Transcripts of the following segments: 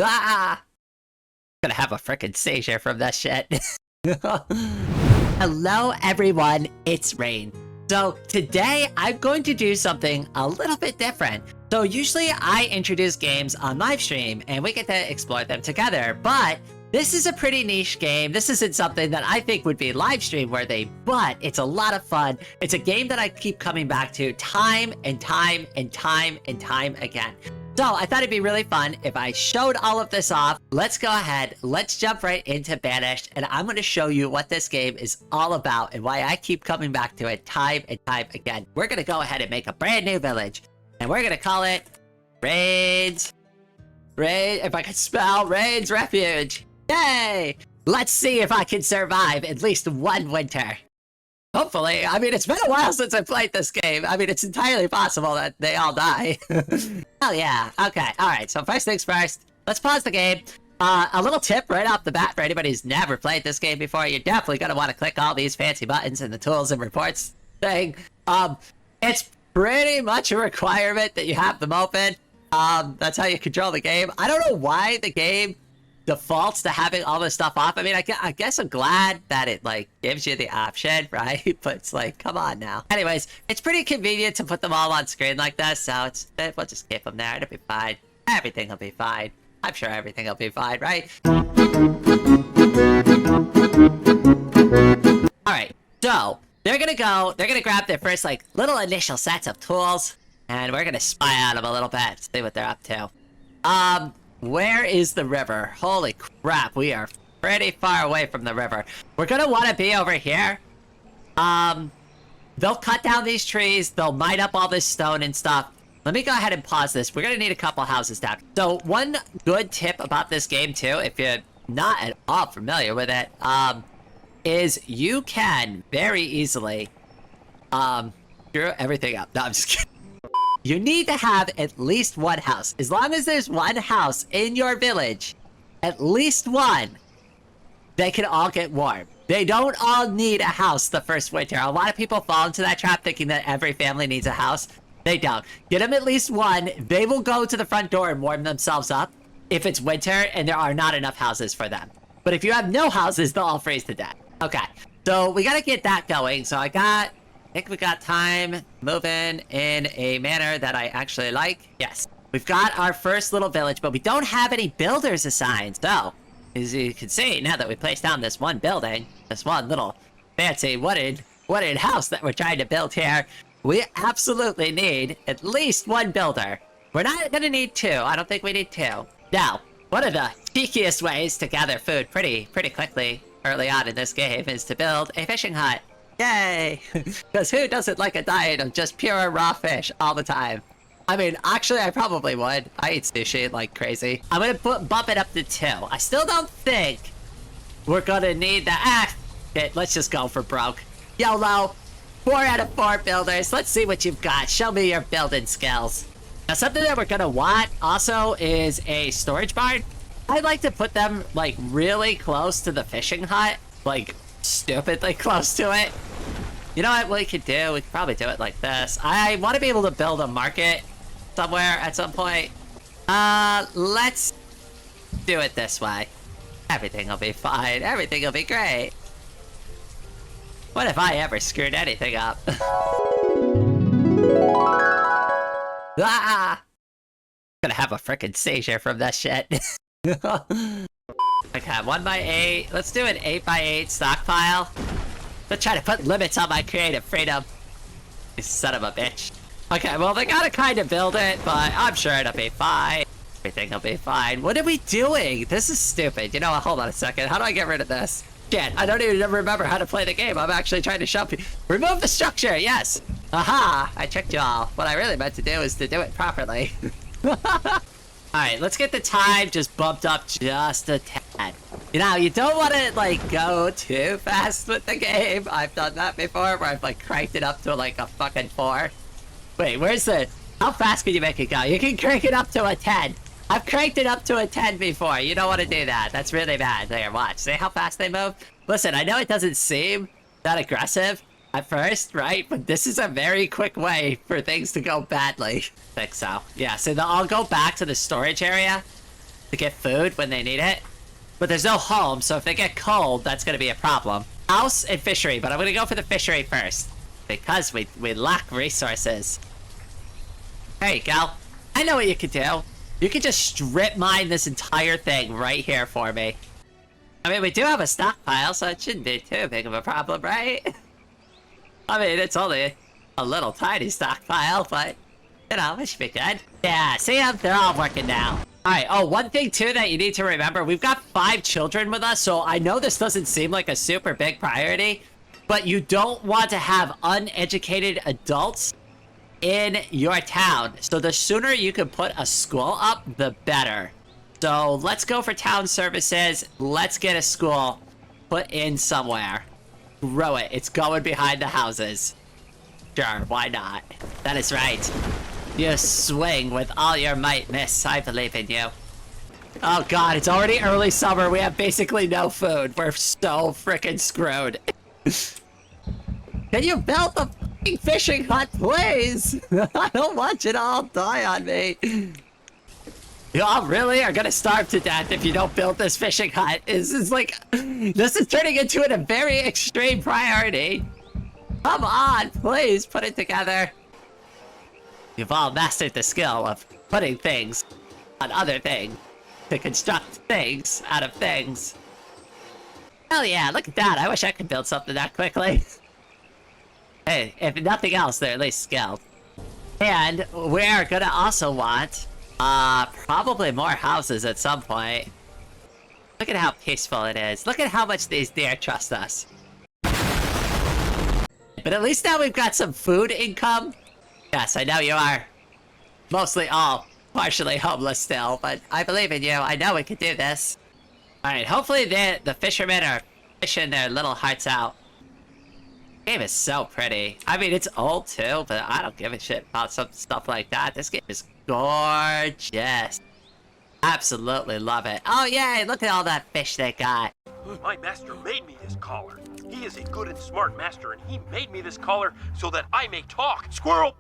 Ah! Gonna have a frickin' seizure from that shit. Hello everyone, it's Rain. So today I'm going to do something a little bit different. So usually I introduce games on live stream and we get to explore them together, but this is a pretty niche game. This isn't something that I think would be live stream worthy, but it's a lot of fun. It's a game that I keep coming back to time and time and time and time again. So I thought it'd be really fun if I showed all of this off. Let's go ahead, let's jump right into Banished, and I'm going to show you what this game is all about and why I keep coming back to it time and time again. We're going to go ahead and make a brand new village, and we're going to call it Rain's if I could spell, Rain's Refuge. Yay! Let's see if I can survive at least one winter. Hopefully. I mean, it's been a while since I played this game. I mean, it's entirely possible that they all die. Hell yeah. Okay, alright. So first things first, let's pause the game. A little tip right off the bat for anybody who's never played this game before, you're definitely going to want to click all these fancy buttons in the tools and reports thing. It's pretty much a requirement that you have them open. That's how you control the game. I don't know why the game defaults to having all this stuff off. I mean, I guess I'm glad that it, like, gives you the option, right? But it's like, come on now. Anyways, it's pretty convenient to put them all on screen like this, so we'll just keep them there. It'll be fine. Everything will be fine. I'm sure everything will be fine, right? Alright, so they're gonna grab their first, like, little initial sets of tools, and we're gonna spy on them a little bit, see what they're up to. Where is the river? Holy crap, we are pretty far away from the river. We're gonna want to be over here. They'll cut down these trees, they'll mine up all this stone and stuff. Let me go ahead and pause this. We're gonna need a couple houses down. So one good tip about this game too, if you're not at all familiar with it, is you can very easily screw everything up. No, I'm just kidding. You need to have at least one house. As long as there's one house in your village, at least one, they can all get warm. They don't all need a house the first winter. A lot of people fall into that trap thinking that every family needs a house. They don't. Get them at least one. They will go to the front door and warm themselves up if it's winter and there are not enough houses for them. But if you have no houses, they'll all freeze to death. Okay, so we gotta get that going. So I think we got time moving in a manner that I actually like. Yes. We've got our first little village, but we don't have any builders assigned. So, as you can see, now that we placed down this one building, this one little fancy wooded house that we're trying to build here, we absolutely need at least one builder. We're not gonna need two. I don't think we need two. Now, one of the cheekiest ways to gather food pretty quickly early on in this game is to build a fishing hut. Yay! Because who doesn't like a diet of just pure raw fish all the time? I mean, actually, I probably would. I eat sushi like crazy. I'm gonna bump it up to 2. I still don't think we're gonna need that. Let's just go for broke. YOLO! 4 out of 4 builders. Let's see what you've got. Show me your building skills. Now, something that we're gonna want also is a storage barn. I'd like to put them, like, really close to the fishing hut. Like, stupidly close to it. You know what we could do? We could probably do it like this. I want to be able to build a market somewhere at some point. Let's do it this way. Everything will be fine. Everything will be great. What if I ever screwed anything up? Ah! I'm gonna have a frickin' seizure from that shit. Okay, 1x8. Let's do an 8x8 stockpile. Let's try to put limits on my creative freedom. You son of a bitch. Okay, well, they gotta kind of build it, but I'm sure it'll be fine. Everything will be fine. What are we doing? This is stupid. You know what? Hold on a second. How do I get rid of this? Shit, I don't even remember how to play the game. I'm actually trying to show people. Remove the structure, yes. Aha, I tricked y'all. What I really meant to do is to do it properly. Alright, let's get the time just bumped up just a tad. You know, you don't want to, like, go too fast with the game. I've done that before, where I've, like, cranked it up to, like, a fucking 4. Wait, where's the... How fast can you make it go? You can crank it up to a 10. I've cranked it up to a 10 before. You don't want to do that. That's really bad. There, watch. See how fast they move? Listen, I know it doesn't seem that aggressive at first, right? But this is a very quick way for things to go badly. I think so. Yeah, so they'll all go back to the storage area. to get food when they need it. But there's no home, so if they get cold, that's going to be a problem. House and fishery, but I'm going to go for the fishery first. Because we lack resources. There you go. I know what you could do. You could just strip mine this entire thing right here for me. I mean, we do have a stockpile, so it shouldn't be too big of a problem, right? I mean, it's only a little tiny stockpile, but, you know, it should be good. Yeah, see them? They're all working now. Alright, oh, one thing, too, that you need to remember, we've got 5 children with us, so I know this doesn't seem like a super big priority, but you don't want to have uneducated adults in your town. So the sooner you can put a school up, the better. So let's go for town services. Let's get a school put in somewhere. Grow it. It's going behind the houses. Sure, why not? That is right. You swing with all your might, miss. I believe in you. Oh god, it's already early summer. We have basically no food. We're so freaking screwed. Can you build the f***ing fishing hut, please? I don't want you to all die on me. You all really are gonna starve to death if you don't build this fishing hut. This is turning into a very extreme priority. Come on, please put it together. You've all mastered the skill of putting things on other things to construct things out of things. Hell yeah, look at that. I wish I could build something that quickly. Hey, if nothing else, they're at least skilled. And we're gonna also want, probably more houses at some point. Look at how peaceful it is. Look at how much these deer trust us. But at least now we've got some food income. Yes, I know you are mostly all partially homeless still, but I believe in you. I know we can do this. Alright, hopefully the fishermen are fishing their little hearts out. This game is so pretty. I mean, it's old too, but I don't give a shit about some stuff like that. This game is gorgeous. Absolutely love it. Oh yay, look at all that fish they got. My master made me this collar. He is a good and smart master, and he made me this collar so that I may talk. Squirrel!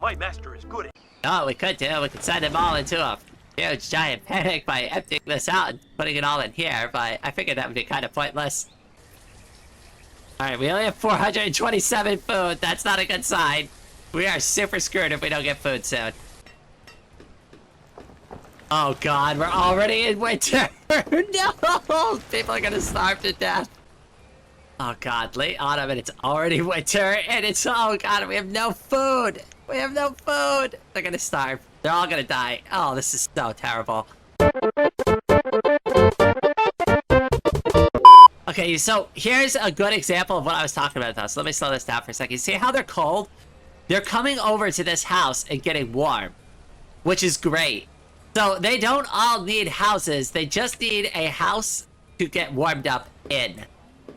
My master is good at... No, we could do. We could send them all into a huge giant panic by emptying this out and putting it all in here, but I figured that would be kind of pointless. Alright, we only have 427 food. That's not a good sign. We are super screwed if we don't get food soon. Oh god, we're already in winter! No! People are gonna starve to death. Oh god, late autumn and it's already winter, and it's... Oh god, we have no food! We have no food! They're gonna starve. They're all gonna die. Oh, this is so terrible. Okay, so here's a good example of what I was talking about though. So let me slow this down for a second. See how they're cold? They're coming over to this house and getting warm, which is great. So they don't all need houses. They just need a house to get warmed up in.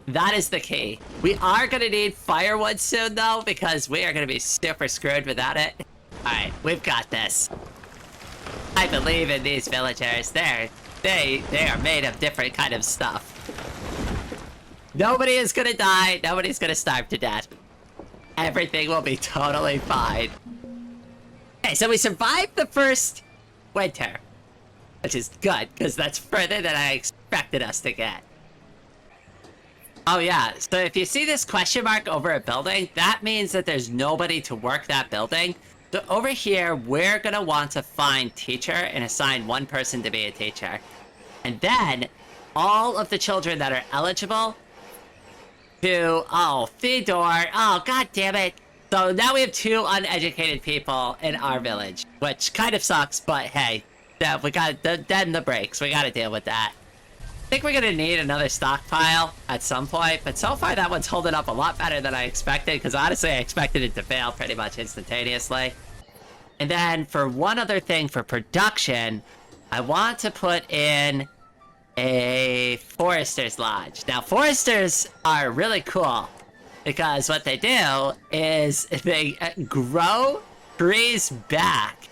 That is the key. We are going to need firewood soon though, because we are going to be super screwed without it. Alright, we've got this. I believe in these villagers. They are made of different kind of stuff. Nobody is gonna die. Nobody's gonna starve to death. Everything will be totally fine. Okay, so we survived the first winter, which is good, because that's further than I expected us to get. Oh yeah, so if you see this question mark over a building, that means that there's nobody to work that building. So over here, we're gonna want to find teacher and assign one person to be a teacher. And then, all of the children that are eligible to... Oh, Fedor. Oh, god damn it. So now we have 2 uneducated people in our village, which kind of sucks, but hey, we got the breaks. We gotta deal with that. I think we're gonna need another stockpile at some point, but so far that one's holding up a lot better than I expected, because honestly I expected it to fail pretty much instantaneously. And then for one other thing for production, I want to put in a forester's lodge. Now foresters are really cool because what they do is they grow trees back,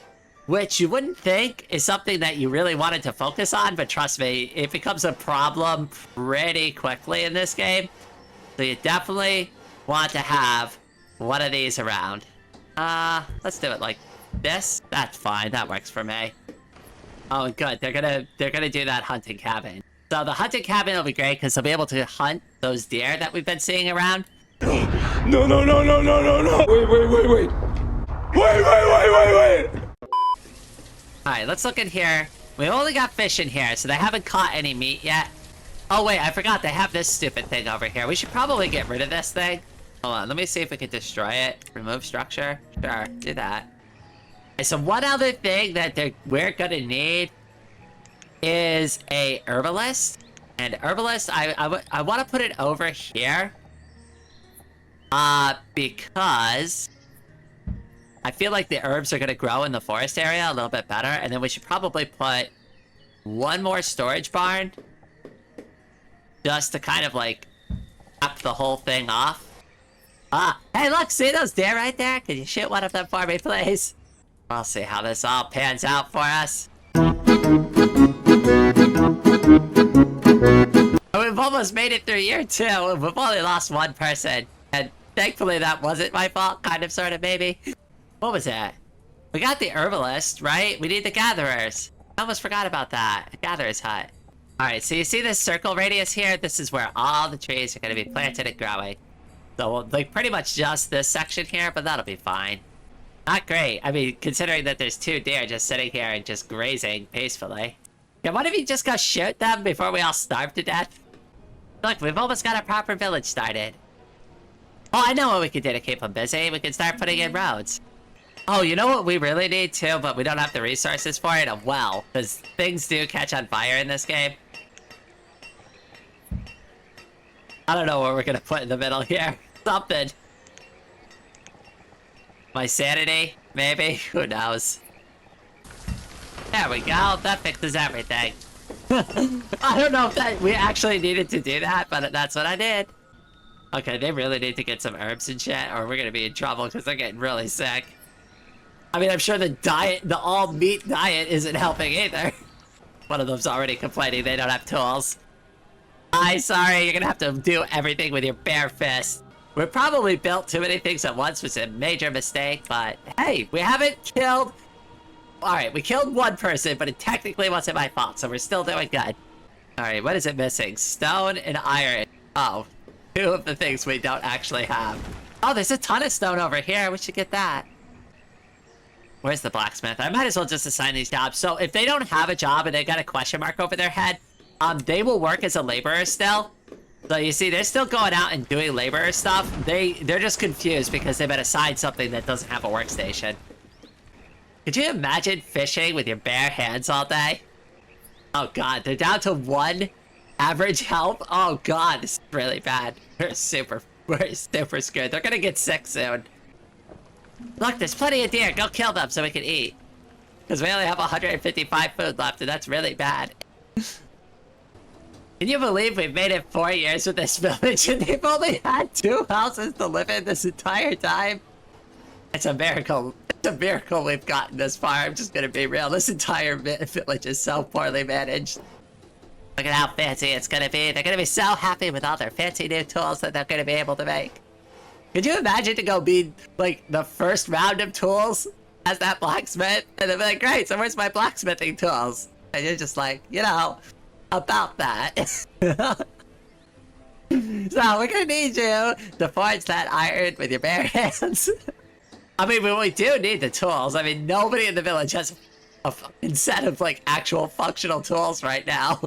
which you wouldn't think is something that you really wanted to focus on, but trust me, it becomes a problem pretty quickly in this game. So you definitely want to have one of these around. Let's do it like this. That's fine, that works for me. Oh, good. They're gonna do that hunting cabin. So the hunting cabin will be great because they'll be able to hunt those deer that we've been seeing around. No, no, no, no, no, no, no. Wait. Wait. All right, let's look in here. We only got fish in here, so they haven't caught any meat yet. Oh, wait, I forgot they have this stupid thing over here. We should probably get rid of this thing. Hold on, let me see if we can destroy it. Remove structure. Sure, do that. Okay, so one other thing that we're gonna need is a herbalist. And herbalist, I want to put it over here. Because I feel like the herbs are going to grow in the forest area a little bit better. And then we should probably put one more storage barn. Just to kind of like cap the whole thing off. Hey look, see those deer right there? Can you shoot one of them for me, please? We'll see how this all pans out for us. We've almost made it through year 2. We've only lost one person. And thankfully that wasn't my fault, kind of, sort of, maybe. What was that? We got the herbalist, right? We need the gatherers. I almost forgot about that. A gatherer's hut. Alright, so you see this circle radius here? This is where all the trees are going to be planted and growing. So, like, pretty much just this section here, but that'll be fine. Not great. I mean, considering that there's 2 deer just sitting here and just grazing peacefully. Yeah, what if you just go shoot them before we all starve to death? Look, we've almost got a proper village started. Oh, I know what we could do to keep them busy. We can start putting in roads. Oh, you know what we really need too, but we don't have the resources for it? A well, because things do catch on fire in this game. I don't know what we're gonna put in the middle here. Something. My sanity, maybe? Who knows? There we go. That fixes everything. I don't know if that we actually needed to do that, but that's what I did. Okay, they really need to get some herbs and shit, or we're gonna be in trouble because they're getting really sick. I mean, I'm sure the all-meat diet isn't helping either. One of them's already complaining they don't have tools. Sorry, you're gonna have to do everything with your bare fist. We probably built too many things at once, which was a major mistake, but hey, we haven't killed... Alright, we killed one person, but it technically wasn't my fault, so we're still doing good. Alright, what is it missing? Stone and iron. Oh, 2 of the things we don't actually have. Oh, there's a ton of stone over here. We should get that. Where's the blacksmith? I might as well just assign these jobs. So if they don't have a job and they got a question mark over their head, they will work as a laborer still. So you see, they're still going out and doing laborer stuff. They're just confused because they've been assigned something that doesn't have a workstation. Could you imagine fishing with your bare hands all day? Oh god, they're down to 1 average health. Oh god, this is really bad. We're super screwed. They're gonna get sick soon. Look, there's plenty of deer. Go kill them so we can eat. Because we only have 155 food left, and that's really bad. Can you believe we've made it 4 years with this village, and they've only had 2 houses to live in this entire time? It's a miracle. It's a miracle we've gotten this far. I'm just gonna be real. This entire village is so poorly managed. Look at how fancy it's gonna be. They're gonna be so happy with all their fancy new tools that they're gonna be able to make. Could you imagine to go be, like, the first round of tools as that blacksmith? And they'll be like, great, so where's my blacksmithing tools? And you're just like, you know, about that. So, we're gonna need you to forge that iron with your bare hands. I mean, we do need the tools. I mean, nobody in the village has a fucking set of, like, actual functional tools right now.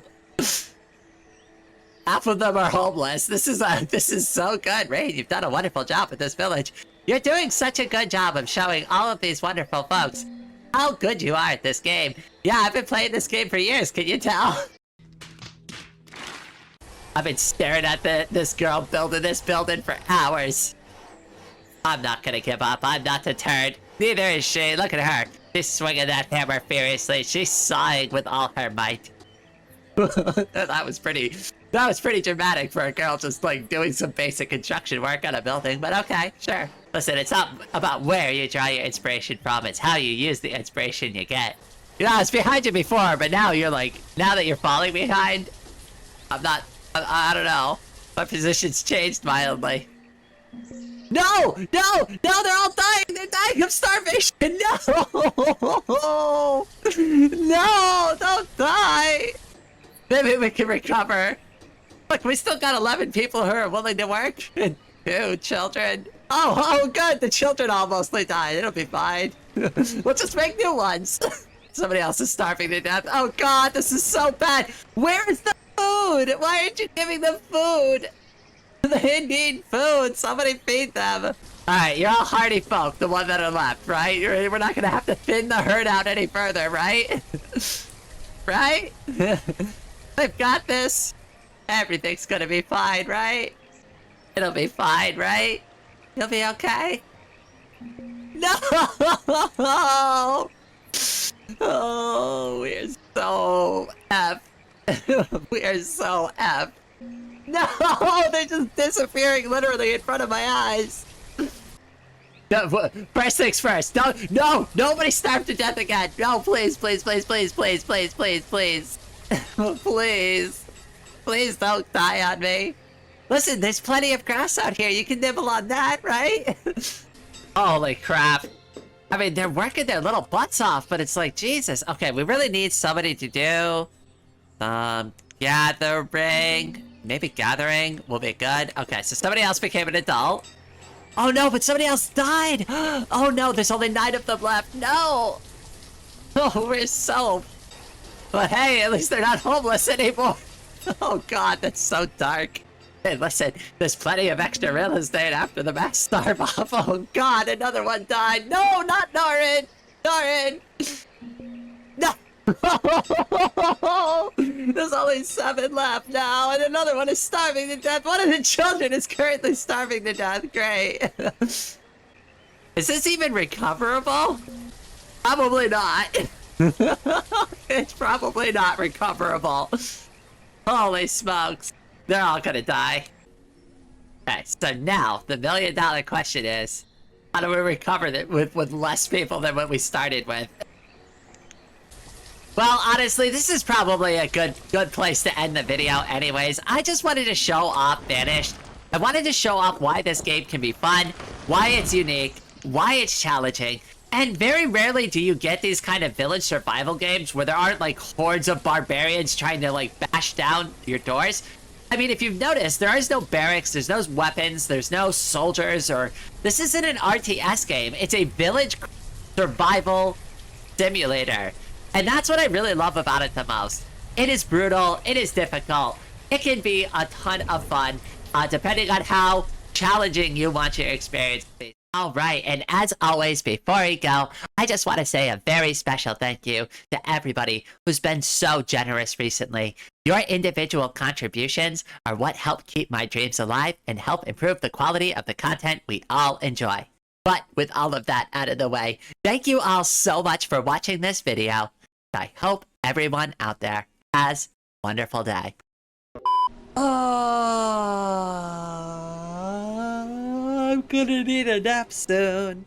Half of them are homeless. This is so good, Rain. You've done a wonderful job with this village. You're doing such a good job of showing all of these wonderful folks how good you are at this game. Yeah, I've been playing this game for years. Can you tell? I've been staring at this girl building this building for hours. I'm not gonna give up. I'm not deterred. Neither is she. Look at her. She's swinging that hammer furiously. She's sawing with all her might. That was pretty dramatic for a girl just, like, doing some basic construction work on a building, but okay, sure. Listen, it's not about where you draw your inspiration from, it's how you use the inspiration you get. You know, I was behind you before, but now you're like, now that you're falling behind, I don't know. My position's changed mildly. No! No! No! They're all dying! They're dying of starvation! No! No! Don't die! Maybe we can recover. Look, we still got 11 people who are willing to work. And 2 children. Oh, good! The children almost died. It'll be fine. We'll just make new ones. Somebody else is starving to death. Oh god, this is so bad. Where is the food? Why aren't you giving them food? They need food. Somebody feed them. Alright, you're all hardy folk, the one that are left, right? We're not gonna have to thin the herd out any further, right? Right? They've got this. Everything's gonna be fine, right? It'll be fine, right? You'll be okay? No! Oh, we're so F. We're so F. No! They're just disappearing literally in front of my eyes. No, first things first. No! Nobody starve to death again. No, please, please, please, please, please, please, please, please. Please. Please don't die on me. Listen, there's plenty of grass out here. You can nibble on that, right? Holy crap. I mean, they're working their little butts off, but it's like, Jesus. Okay, we really need somebody to do gathering. Maybe gathering will be good. Okay, so somebody else became an adult. Oh no, but somebody else died. Oh no, there's only 9 of them left. No. Oh, we're so... But hey, at least they're not homeless anymore. Oh god, that's so dark. Hey, listen, there's plenty of extra real estate after the mass starve off. Oh god, another one died. No, not Norin! Norin! No! There's only 7 left now, and another one is starving to death. One of the children is currently starving to death. Great. Is this even recoverable? Probably not. It's probably not recoverable. Holy smokes. They're all gonna die. Okay, so now the $1 million question is, how do we recover it with less people than what we started with? Well, honestly, this is probably a good place to end the video anyways. I just wanted to show off Banished. I wanted to show off why this game can be fun, why it's unique, why it's challenging, and very rarely do you get these kind of village survival games where there aren't like hordes of barbarians trying to like bash down your doors. I mean, if you've noticed, there is no barracks, there's no weapons, there's no soldiers, or... This isn't an RTS game, it's a village survival simulator. And that's what I really love about it the most. It is brutal, it is difficult, it can be a ton of fun, depending on how challenging you want your experience to be. Alright, and as always, before we go, I just want to say a very special thank you to everybody who's been so generous recently. Your individual contributions are what help keep my dreams alive and help improve the quality of the content we all enjoy. But with all of that out of the way, thank you all so much for watching this video. I hope everyone out there has a wonderful day. I'm gonna need a nap soon.